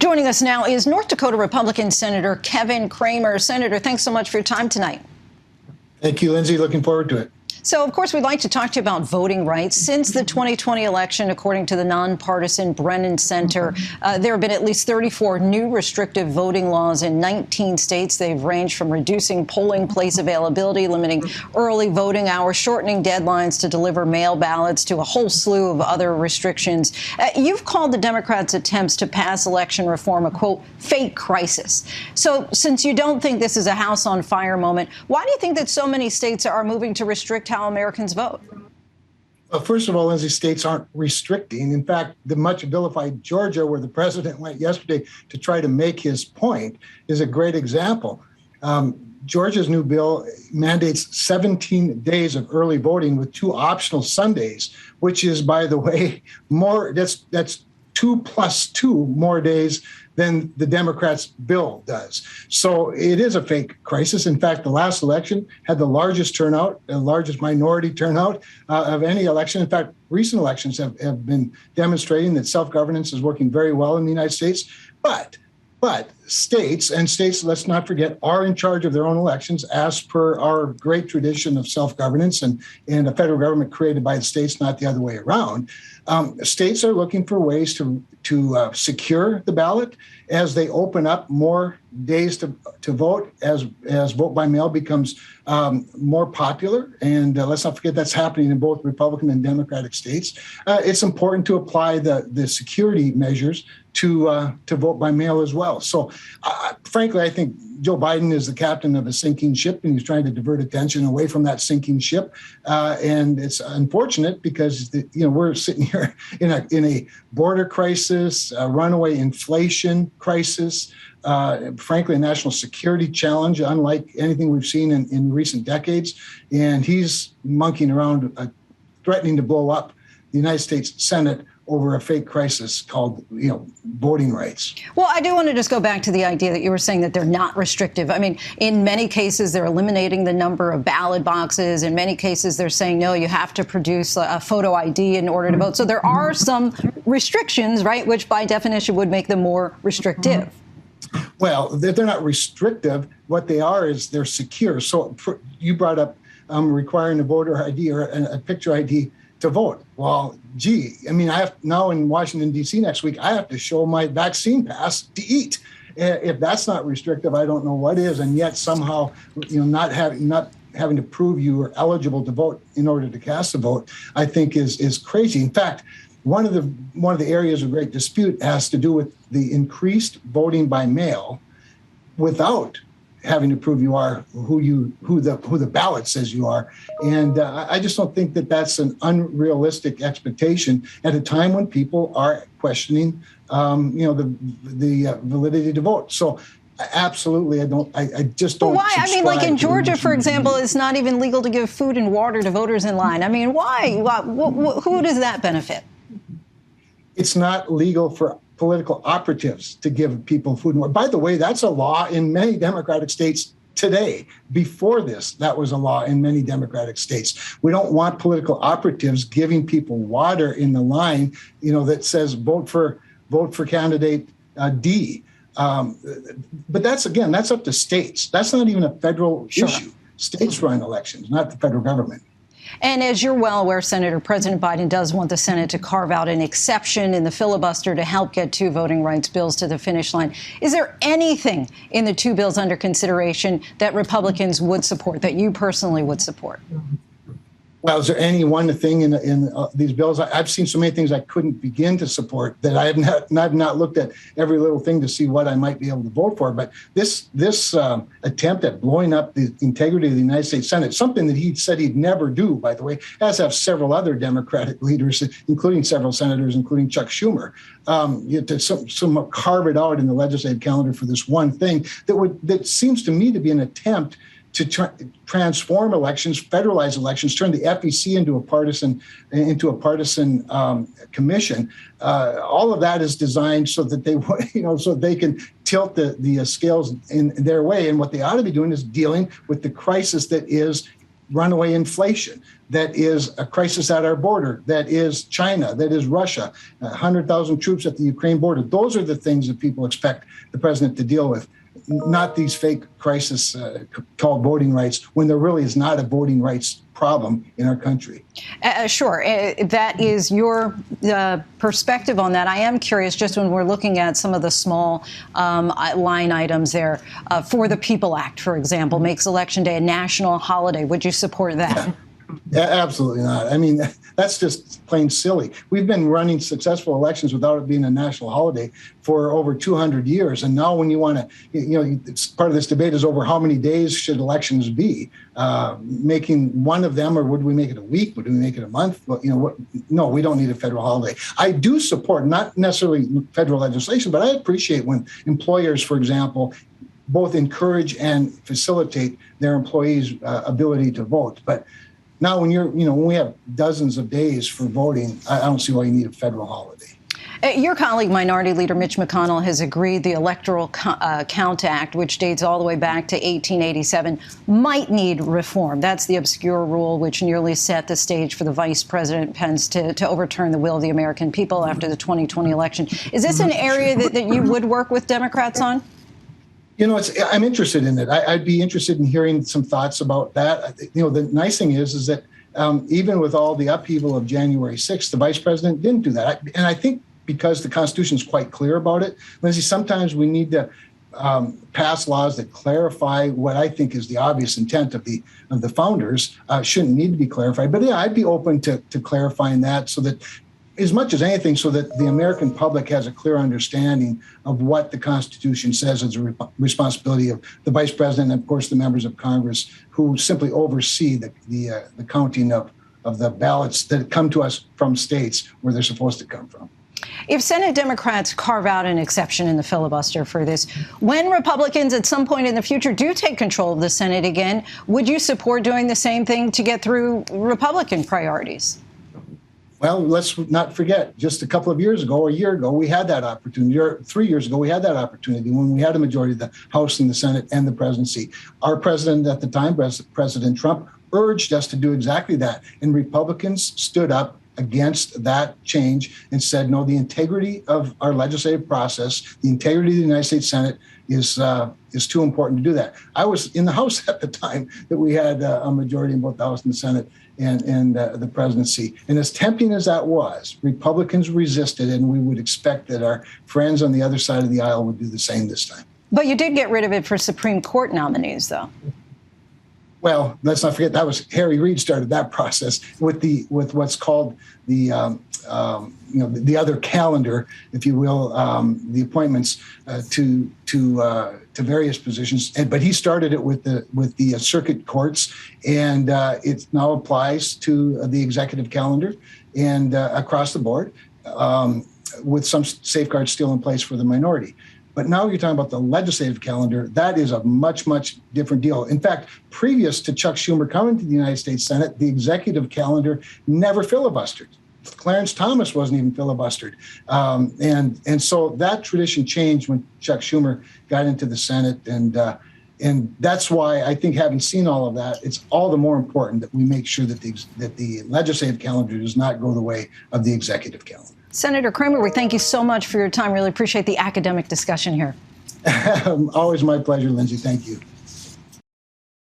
Joining us now is North Dakota Republican Senator Kevin Cramer. Senator, thanks so much for your time tonight. Thank you, Lindsay. Looking forward to it. So, of course, we'd like to talk to you about voting rights. Since the 2020 election, according to the nonpartisan Brennan Center, there have been at least 34 new restrictive voting laws in 19 states. They've ranged from reducing polling place availability, limiting early voting hours, shortening deadlines to deliver mail ballots, to a whole slew of other restrictions. You've called the Democrats' attempts to pass election reform a, quote, fake crisis. So since you don't think this is a house on fire moment, why do you think that so many states are moving to restrict how Americans vote? Well, first of all, Lindsay, states aren't restricting. In fact, the much vilified Georgia, where the president went yesterday to try to make his point, is a great example. Georgia's new bill mandates 17 days of early voting with 2 optional Sundays, which is, by the way, more. That's 2 plus 2 more days than the Democrats' bill does. So it is a fake crisis. In fact, the last election had the largest turnout, the largest minority turnout of any election. In fact, recent elections have been demonstrating that self-governance is working very well in the United States. But states, let's not forget, are in charge of their own elections as per our great tradition of self-governance and a federal government created by the states, not the other way around. States are looking for ways to secure the ballot as they open up more days to vote, as vote by mail becomes more popular. And let's not forget that's happening in both Republican and Democratic states. It's important to apply the security measures to vote by mail as well. So, frankly, I think Joe Biden is the captain of a sinking ship, and he's trying to divert attention away from that sinking ship. And it's unfortunate because we're sitting here in a border crisis, a runaway inflation crisis, frankly, a national security challenge, unlike anything we've seen in recent decades. And he's monkeying around, threatening to blow up the United States Senate over a fake crisis called, voting rights. Well, I do want to just go back to the idea that you were saying that they're not restrictive. I mean, in many cases, they're eliminating the number of ballot boxes. In many cases, they're saying, no, you have to produce a photo ID in order to vote. So there are some restrictions, right, which by definition would make them more restrictive. Well, they're not restrictive. What they are is they're secure. So you brought up requiring a voter ID or a picture ID to vote. Well, I have now in Washington, D.C. next week, I have to show my vaccine pass to eat. If that's not restrictive, I don't know what is. And yet somehow, not having to prove you are eligible to vote in order to cast a vote, I think is crazy. In fact, one of the areas of great dispute has to do with the increased voting by mail without having to prove you are who the ballot says you are. And I just don't think that that's an unrealistic expectation at a time when people are questioning, the validity to vote. So absolutely, I just don't. But why? I mean, like in Georgia, for example, it's not even legal to give food and water to voters in line. I mean, why? Who does that benefit? It's not legal for political operatives to give people food and water. By the way, that's a law in many Democratic states today. Before this, that was a law in many Democratic states. We don't want political operatives giving people water in the line, that says vote for candidate D. But that's up to states. That's not even a federal issue. States run elections, not the federal government. And as you're well aware, Senator, President Biden does want the Senate to carve out an exception in the filibuster to help get 2 voting rights bills to the finish line. Is there anything in the 2 bills under consideration that Republicans would support, that you personally would support? Well, is there any one thing in these bills? I've seen so many things I couldn't begin to support that I have not looked at every little thing to see what I might be able to vote for. But this attempt at blowing up the integrity of the United States Senate, something that he said he'd never do, by the way, as have several other Democratic leaders, including several senators, including Chuck Schumer, to carve it out in the legislative calendar for this one thing that seems to me to be an attempt to transform elections, federalize elections, turn the FEC into a partisan commission. All of that is designed so that they can tilt the scales in their way. And what they ought to be doing is dealing with the crisis that is runaway inflation, that is a crisis at our border, that is China, that is Russia, 100,000 troops at the Ukraine border. Those are the things that people expect the president to deal with, not these fake crises called voting rights, when there really is not a voting rights problem in our country. Sure. That is your perspective on that. I am curious, just when we're looking at some of the small line items there, For the People Act, for example, makes Election Day a national holiday. Would you support that? Yeah, absolutely not. I mean, that's just plain silly. We've been running successful elections without it being a national holiday for over 200 years. And now when you want to, it's part of this debate is over how many days should elections be, making one of them, or would we make it a week? Would we make it a month? Well, no, we don't need a federal holiday. I do support, not necessarily federal legislation, but I appreciate when employers, for example, both encourage and facilitate their employees' ability to vote. But now, when we have dozens of days for voting, I don't see why you need a federal holiday. Your colleague, Minority Leader Mitch McConnell, has agreed the Electoral Count Act, which dates all the way back to 1887, might need reform. That's the obscure rule which nearly set the stage for the Vice President Pence to overturn the will of the American people after the 2020 election. Is this an area that you would work with Democrats on? I'm interested in it. I'd be interested in hearing some thoughts about that. The nice thing is that even with all the upheaval of January 6th, the vice president didn't do that. And I think because the Constitution is quite clear about it, Lindsay, sometimes we need to pass laws that clarify what I think is the obvious intent of the founders. Shouldn't need to be clarified. But yeah, I'd be open to clarifying that so that, as much as anything, so that the American public has a clear understanding of what the Constitution says is a responsibility of the vice president and, of course, the members of Congress who simply oversee the counting of the ballots that come to us from states where they're supposed to come from. If Senate Democrats carve out an exception in the filibuster for this, when Republicans at some point in the future do take control of the Senate again, would you support doing the same thing to get through Republican priorities? Well, let's not forget, just a couple of years ago, a year ago, we had that opportunity, or 3 years ago, we had that opportunity when we had a majority of the House and the Senate and the presidency. Our president at the time, President Trump, urged us to do exactly that. And Republicans stood up against that change and said, no, the integrity of our legislative process, the integrity of the United States Senate is too important to do that. I was in the House at the time that we had a majority in both the House and the Senate and the presidency. And as tempting as that was, Republicans resisted, and we would expect that our friends on the other side of the aisle would do the same this time. But you did get rid of it for Supreme Court nominees, though. Well, let's not forget that was Harry Reid started that process with what's called the other calendar, if you will, the appointments to various positions. But he started it with the circuit courts, and it now applies to the executive calendar and across the board, with some safeguards still in place for the minority. But now you're talking about the legislative calendar. That is a much, much different deal. In fact, previous to Chuck Schumer coming to the United States Senate, the executive calendar never filibustered. Clarence Thomas wasn't even filibustered. And so that tradition changed when Chuck Schumer got into the Senate. And that's why I think, having seen all of that, it's all the more important that we make sure that the legislative calendar does not go the way of the executive calendar. Senator Cramer, we thank you so much for your time. Really appreciate the academic discussion here. Always my pleasure, Lindsay. Thank you.